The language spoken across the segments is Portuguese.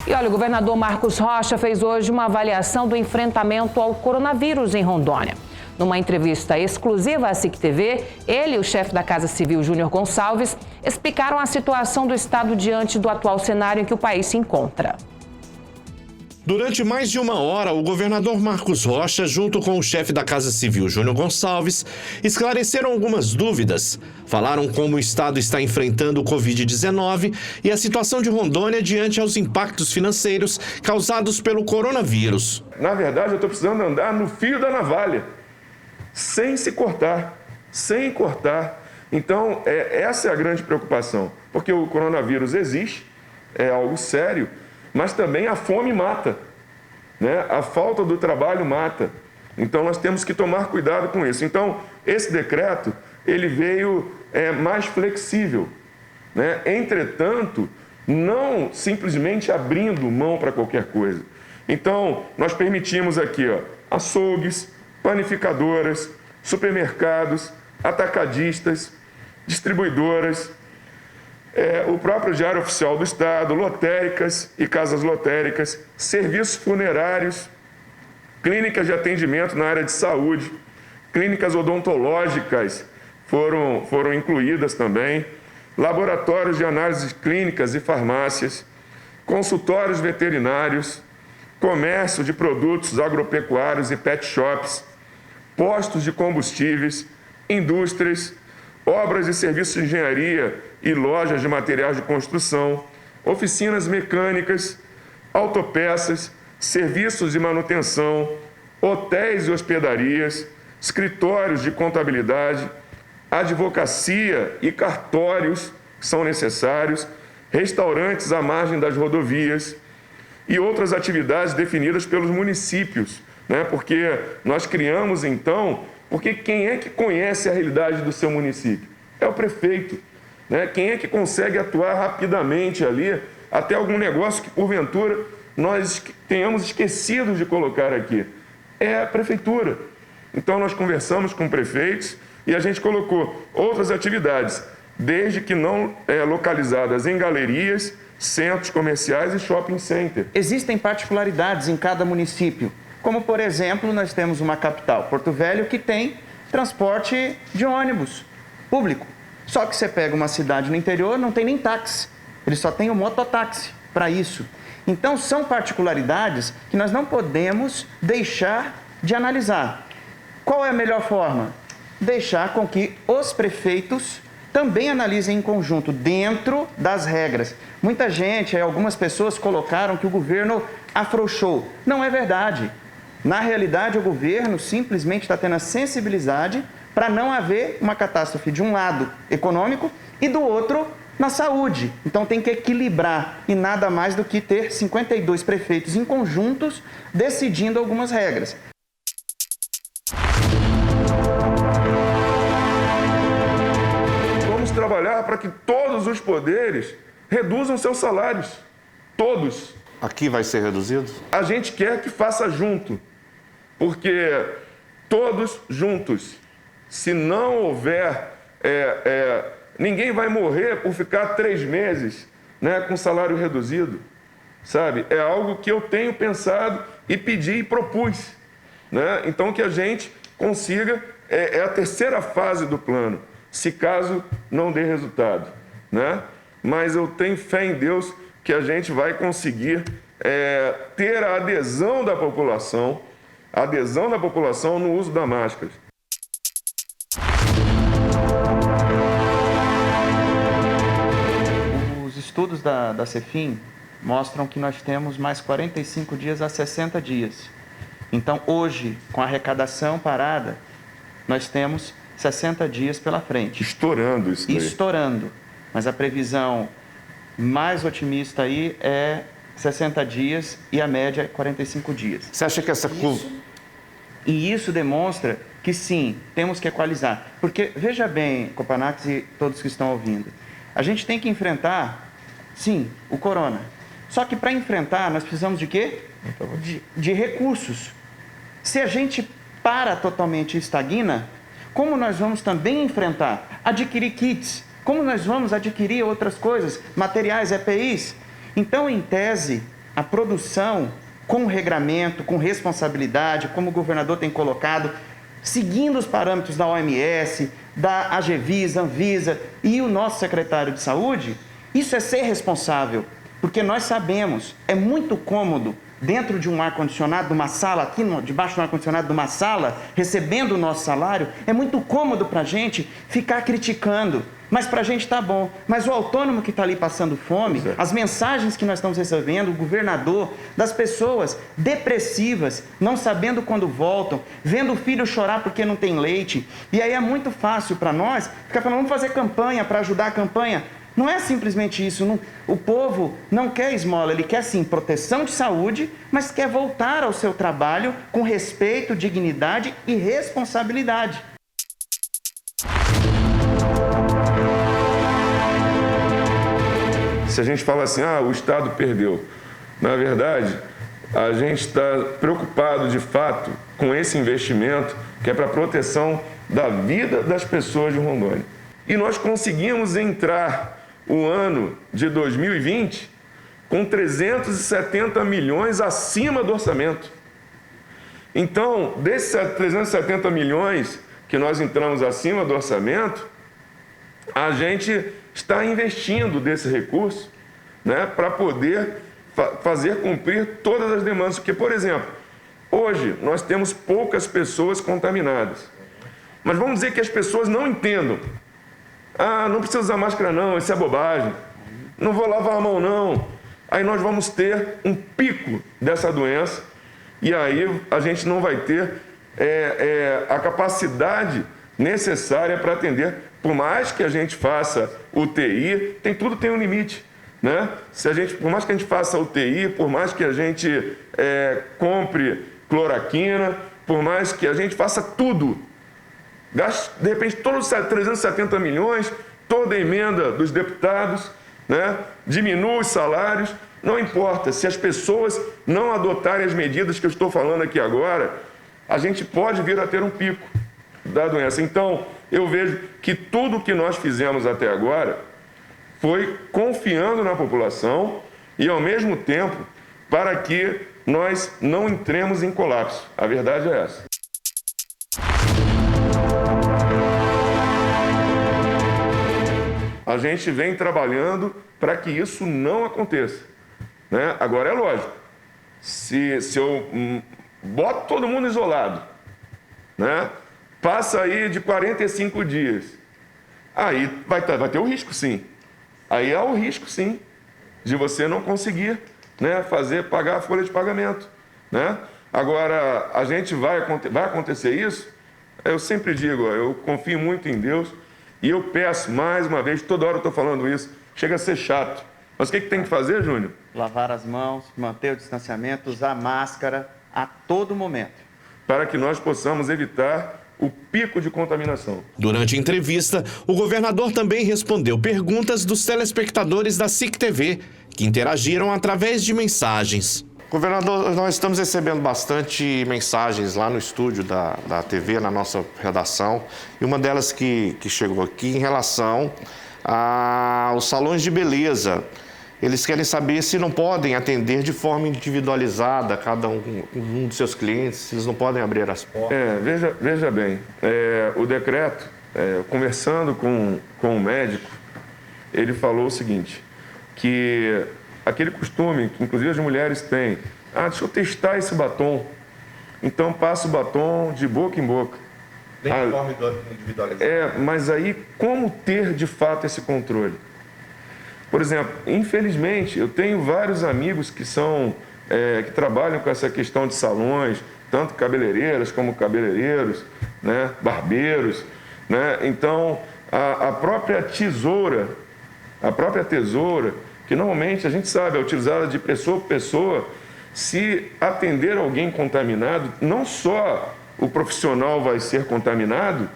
E olha, o governador Marcos Rocha fez hoje uma avaliação do enfrentamento ao coronavírus em Rondônia. Numa entrevista exclusiva à SIC TV, ele e o chefe da Casa Civil, Júnior Gonçalves, explicaram a situação do estado diante do atual cenário em que o país se encontra. Durante mais de uma hora, o governador Marcos Rocha, junto com o chefe da Casa Civil, Júnior Gonçalves, esclareceram algumas dúvidas. Falaram como o estado está enfrentando o Covid-19 e a situação de Rondônia diante aos impactos financeiros causados pelo coronavírus. Na verdade, eu estou precisando andar no fio da navalha, sem se cortar, sem cortar. Então, essa é a grande preocupação, porque o coronavírus existe, é algo sério, mas também a fome mata, né? A falta do trabalho mata. Então, nós temos que tomar cuidado com isso. Então, esse decreto, ele veio mais flexível, né? Entretanto, não simplesmente abrindo mão para qualquer coisa. Então, nós permitimos aqui, açougues, panificadoras, supermercados, atacadistas, distribuidoras, o próprio Diário Oficial do Estado, lotéricas e casas lotéricas, serviços funerários, clínicas de atendimento na área de saúde, clínicas odontológicas foram incluídas também, laboratórios de análises clínicas e farmácias, consultórios veterinários, comércio de produtos agropecuários e pet shops, postos de combustíveis, indústrias, obras e serviços de engenharia e lojas de materiais de construção, oficinas mecânicas, autopeças, serviços de manutenção, hotéis e hospedarias, escritórios de contabilidade, advocacia e cartórios que são necessários, restaurantes à margem das rodovias e outras atividades definidas pelos municípios, né? Porque nós criamos, então, porque quem é que conhece a realidade do seu município? É o prefeito, né? Quem é que consegue atuar rapidamente ali, até algum negócio que, porventura, nós tenhamos esquecido de colocar aqui? É a prefeitura. Então, nós conversamos com prefeitos e a gente colocou outras atividades, desde que não localizadas em galerias, centros comerciais e shopping center. Existem particularidades em cada município, como, por exemplo, nós temos uma capital, Porto Velho, que tem transporte de ônibus público. Só que você pega uma cidade no interior, não tem nem táxi, ele só tem o mototáxi para isso. Então, são particularidades que nós não podemos deixar de analisar. Qual é a melhor forma? Deixar com que os prefeitos também analisem em conjunto, dentro das regras. Muita gente, algumas pessoas colocaram que o governo afrouxou. Não é verdade. Na realidade, o governo simplesmente está tendo a sensibilidade para não haver uma catástrofe de um lado econômico e do outro na saúde. Então tem que equilibrar e nada mais do que ter 52 prefeitos em conjuntos decidindo algumas regras. Vamos trabalhar para que todos os poderes reduzam seus salários. Todos. Aqui vai ser reduzido? A gente quer que faça junto, porque todos juntos, se não houver, ninguém vai morrer por ficar 3 meses, né, com salário reduzido, sabe? É algo que eu tenho pensado e pedi e propus, né? Então que a gente consiga, é a terceira fase do plano, se caso não dê resultado, né? Mas eu tenho fé em Deus que a gente vai conseguir ter a adesão da população no uso da máscara. Os estudos da Cefim mostram que nós temos mais 45 dias a 60 dias. Então, hoje, com a arrecadação parada, nós temos 60 dias pela frente. Estourando isso daí. Estourando. Mas a previsão mais otimista aí é 60 dias e a média é 45 dias. Você acha que essa curva... E isso demonstra que sim, temos que equalizar. Porque, veja bem, Copanax e todos que estão ouvindo, a gente tem que enfrentar, sim, o corona. Só que para enfrentar, nós precisamos de quê? De recursos. Se a gente para totalmente e estagna, como nós vamos também enfrentar? Adquirir kits, como nós vamos adquirir outras coisas, materiais, EPIs? Então, em tese, a produção com regramento, com responsabilidade, como o governador tem colocado, seguindo os parâmetros da OMS, da AGVISA, Anvisa e o nosso secretário de Saúde, isso é ser responsável, porque nós sabemos, é muito cômodo dentro de um ar-condicionado, de uma sala, aqui debaixo do ar-condicionado de uma sala, recebendo o nosso salário, é muito cômodo para a gente ficar criticando. Mas para a gente está bom. Mas o autônomo que está ali passando fome, as mensagens que nós estamos recebendo, o governador, das pessoas depressivas, não sabendo quando voltam, vendo o filho chorar porque não tem leite. E aí é muito fácil para nós ficar falando, vamos fazer campanha para ajudar a campanha. Não é simplesmente isso. Não, o povo não quer esmola, ele quer sim proteção de saúde, mas quer voltar ao seu trabalho com respeito, dignidade e responsabilidade. Se a gente fala assim, o Estado perdeu, na verdade, a gente está preocupado de fato com esse investimento que é para a proteção da vida das pessoas de Rondônia. E nós conseguimos entrar o ano de 2020 com 370 milhões acima do orçamento. Então, desses 370 milhões que nós entramos acima do orçamento, a gente está investindo desse recurso, né, para poder fazer cumprir todas as demandas. Porque, por exemplo, hoje nós temos poucas pessoas contaminadas. Mas vamos dizer que as pessoas não entendam. Não precisa usar máscara não, isso é bobagem. Não vou lavar a mão não. Aí nós vamos ter um pico dessa doença e aí a gente não vai ter a capacidade necessária para atender. Por mais que a gente faça UTI, tudo tem um limite, né? Por mais que a gente faça UTI, por mais que a gente compre cloroquina, por mais que a gente faça tudo, gaste, de repente, todos os 370 milhões, toda a emenda dos deputados, né? Diminua os salários, não importa. Se as pessoas não adotarem as medidas que eu estou falando aqui agora, a gente pode vir a ter um pico da doença. Então, eu vejo que tudo que nós fizemos até agora foi confiando na população e, ao mesmo tempo, para que nós não entremos em colapso. A verdade é essa. A gente vem trabalhando para que isso não aconteça, né? Agora, é lógico, se eu boto todo mundo isolado, né? Passa aí de 45 dias, aí vai ter o risco, sim. Aí há o risco, sim, de você não conseguir, né, pagar a folha de pagamento, né? Agora, a gente vai acontecer isso? Eu sempre digo, eu confio muito em Deus e eu peço, mais uma vez, toda hora eu estou falando isso, chega a ser chato. Mas o que tem que fazer, Júnior? Lavar as mãos, manter o distanciamento, usar máscara a todo momento. Para que nós possamos evitar o pico de contaminação. Durante a entrevista, o governador também respondeu perguntas dos telespectadores da SIC TV, que interagiram através de mensagens. Governador, nós estamos recebendo bastante mensagens lá no estúdio da TV, na nossa redação, e uma delas que chegou aqui em relação aos salões de beleza. Eles querem saber se não podem atender de forma individualizada cada um dos seus clientes, se eles não podem abrir as portas. Veja bem, o decreto, conversando com o médico, ele falou o seguinte, que aquele costume que inclusive as mulheres têm, deixa eu testar esse batom, então passa o batom de boca em boca. Nem de forma individualizada. Mas aí como ter de fato esse controle? Por exemplo, infelizmente, eu tenho vários amigos que trabalham com essa questão de salões, tanto cabeleireiras como cabeleireiros, né, barbeiros, né? Então, a própria tesoura, que normalmente a gente sabe é utilizada de pessoa por pessoa, se atender alguém contaminado, não só o profissional vai ser contaminado,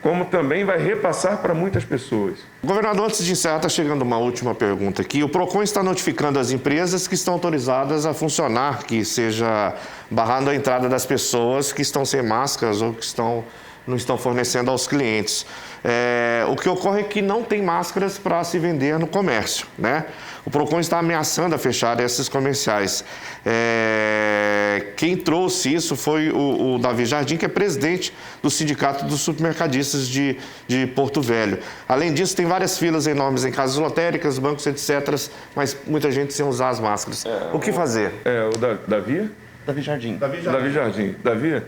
como também vai repassar para muitas pessoas. Governador, antes de encerrar, está chegando uma última pergunta aqui. O PROCON está notificando as empresas que estão autorizadas a funcionar, que seja barrando a entrada das pessoas que estão sem máscaras ou que estão não estão fornecendo aos clientes. O que ocorre é que não tem máscaras para se vender no comércio, né? O PROCON está ameaçando a fechar esses comerciais. Quem trouxe isso foi o Davi Jardim, que é presidente do Sindicato dos Supermercadistas de Porto Velho. Além disso, tem várias filas enormes em casas lotéricas, bancos, etc., mas muita gente sem usar as máscaras. O que fazer? O Davi? Davi Jardim. Davi Jardim. Davi,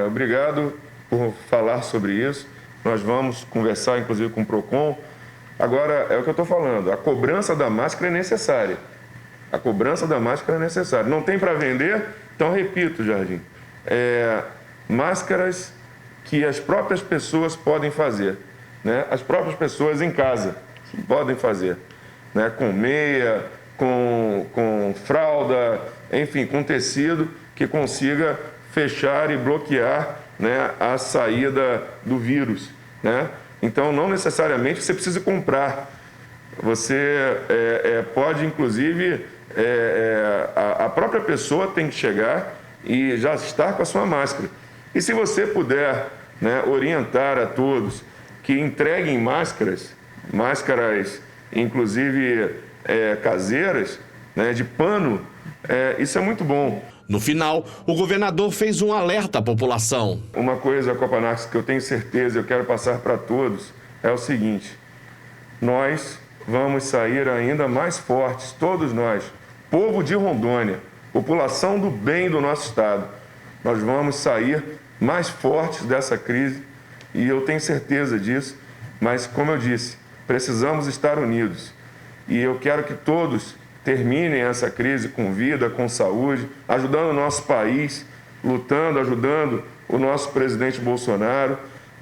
obrigado por falar sobre isso. Nós vamos conversar, inclusive, com o PROCON. Agora, é o que eu estou falando, a cobrança da máscara é necessária. A cobrança da máscara é necessária. Não tem para vender? Então, repito, Jardim, máscaras que as próprias pessoas podem fazer, né? As próprias pessoas em casa podem fazer, né? Com meia, com fralda, enfim, com tecido que consiga fechar e bloquear, né, a saída do vírus, né? Então, não necessariamente você precisa comprar. Você pode, inclusive, a própria pessoa tem que chegar e já estar com a sua máscara. E se você puder, né, orientar a todos que entreguem máscaras, inclusive caseiras, né, de pano, isso é muito bom. No final, o governador fez um alerta à população. Uma coisa, Copanax, que eu tenho certeza, eu quero passar para todos, é o seguinte: nós vamos sair ainda mais fortes, todos nós, povo de Rondônia, população do bem do nosso estado, nós vamos sair mais fortes dessa crise e eu tenho certeza disso, mas como eu disse, precisamos estar unidos e eu quero que todos terminem essa crise com vida, com saúde, ajudando o nosso país, lutando, ajudando o nosso presidente Bolsonaro.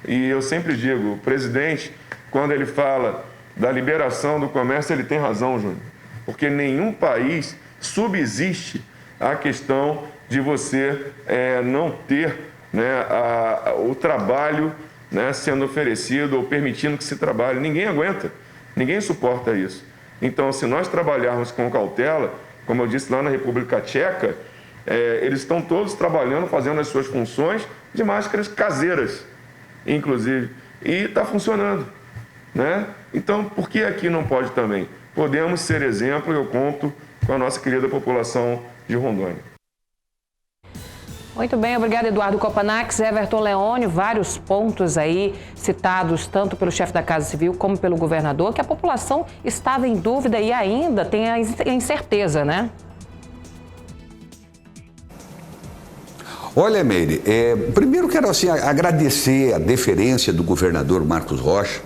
E eu sempre digo, o presidente, quando ele fala da liberação do comércio, ele tem razão, Júnior, porque nenhum país subsiste à questão de você não ter, né, o trabalho, né, sendo oferecido ou permitindo que se trabalhe. Ninguém aguenta, ninguém suporta isso. Então, se nós trabalharmos com cautela, como eu disse lá na República Tcheca, eles estão todos trabalhando, fazendo as suas funções de máscaras caseiras, inclusive, e está funcionando, né? Então, por que aqui não pode também? Podemos ser exemplo, eu conto com a nossa querida população de Rondônia. Muito bem, obrigado, Eduardo Copanax. Everton Leônio, vários pontos aí citados tanto pelo chefe da Casa Civil como pelo governador, que a população estava em dúvida e ainda tem a incerteza, né? Olha, Meire, primeiro quero assim, agradecer a deferência do governador Marcos Rocha,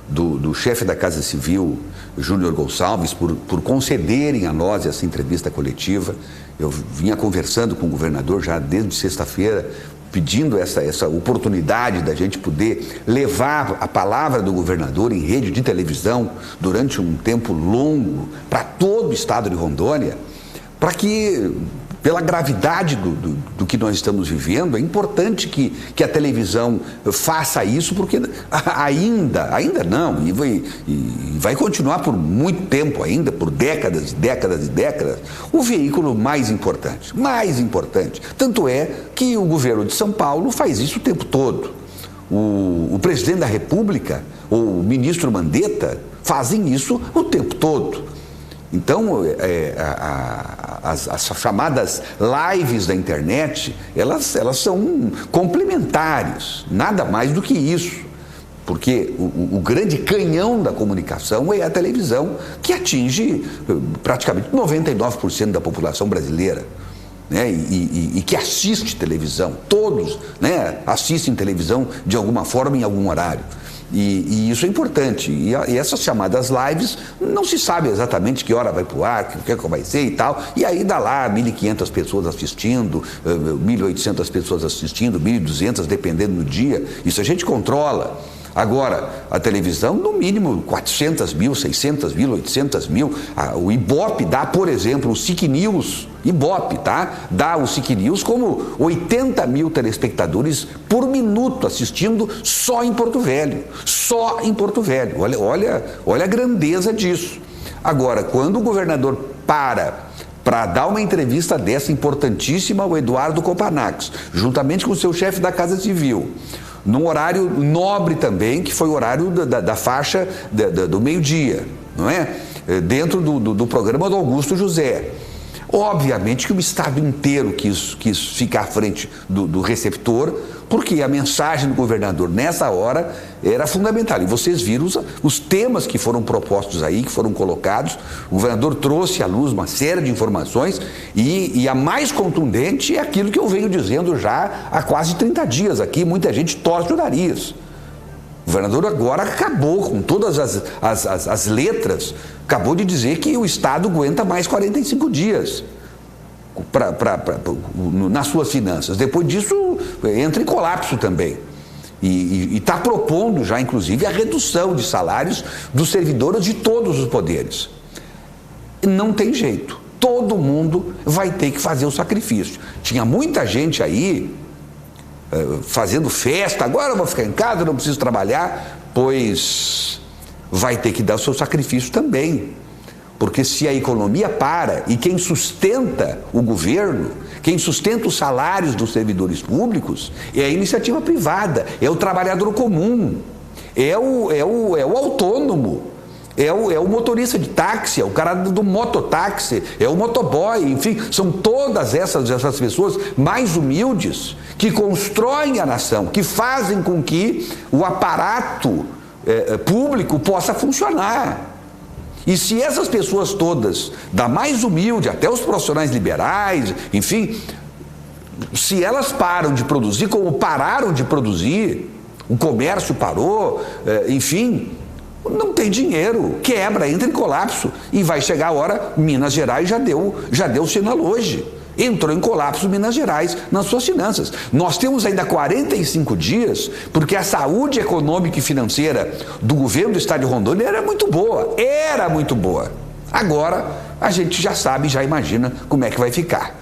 do chefe da Casa Civil, Júnior Gonçalves, por concederem a nós essa entrevista coletiva. Eu vinha conversando com o governador já desde sexta-feira, pedindo essa oportunidade da gente poder levar a palavra do governador em rede de televisão durante um tempo longo para todo o estado de Rondônia, para que, pela gravidade do que nós estamos vivendo, é importante que a televisão faça isso, porque ainda não, e vai continuar por muito tempo ainda, por décadas e décadas e décadas, o veículo mais importante. Tanto é que o governo de São Paulo faz isso o tempo todo. O presidente da República, ou o ministro Mandetta, fazem isso o tempo todo. Então, as chamadas lives da internet, elas são complementares, nada mais do que isso. Porque o grande canhão da comunicação é a televisão, que atinge praticamente 99% da população brasileira, né? E que assiste televisão. Todos, né, assistem televisão de alguma forma, em algum horário. E isso é importante. E essas chamadas lives, não se sabe exatamente que hora vai pro ar, o que vai ser e tal. E aí dá lá 1.500 pessoas assistindo, 1.800 pessoas assistindo, 1.200, dependendo do dia. Isso a gente controla. Agora, a televisão, no mínimo 400 mil, 600 mil, 800 mil. O Ibope dá, por exemplo, o SIC News, Ibope, tá? Dá o SIC News como 80 mil telespectadores por minuto assistindo só em Porto Velho. Só em Porto Velho. Olha a grandeza disso. Agora, quando o governador para dar uma entrevista dessa importantíssima ao Eduardo Copanax, juntamente com o seu chefe da Casa Civil, num horário nobre também, que foi o horário da faixa do meio-dia, não é? Dentro do programa do Augusto José. Obviamente que o Estado inteiro quis ficar à frente do receptor, porque a mensagem do governador nessa hora era fundamental. E vocês viram os temas que foram propostos aí, que foram colocados. O governador trouxe à luz uma série de informações e a mais contundente é aquilo que eu venho dizendo já há quase 30 dias aqui. Muita gente torce o nariz. O governador agora acabou com todas as letras, acabou de dizer que o Estado aguenta mais 45 dias nas suas finanças. Depois disso, entra em colapso também. E está propondo já, inclusive, a redução de salários dos servidores de todos os poderes. Não tem jeito. Todo mundo vai ter que fazer o sacrifício. Tinha muita gente aí fazendo festa, agora eu vou ficar em casa, não preciso trabalhar, pois vai ter que dar o seu sacrifício também. Porque se a economia para e quem sustenta o governo, quem sustenta os salários dos servidores públicos, é a iniciativa privada, é o trabalhador comum, é o autônomo, é o motorista de táxi, é o cara do mototáxi, é o motoboy, enfim, são todas essas pessoas mais humildes que constroem a nação, que fazem com que o aparato público possa funcionar. E se essas pessoas todas, da mais humilde até os profissionais liberais, enfim, se elas param de produzir como pararam de produzir, o comércio parou, enfim, não tem dinheiro, quebra, entra em colapso e vai chegar a hora, Minas Gerais já deu sinal hoje. Entrou em colapso Minas Gerais nas suas finanças. Nós temos ainda 45 dias, porque a saúde econômica e financeira do governo do estado de Rondônia era muito boa. Agora, a gente já sabe, já imagina como é que vai ficar.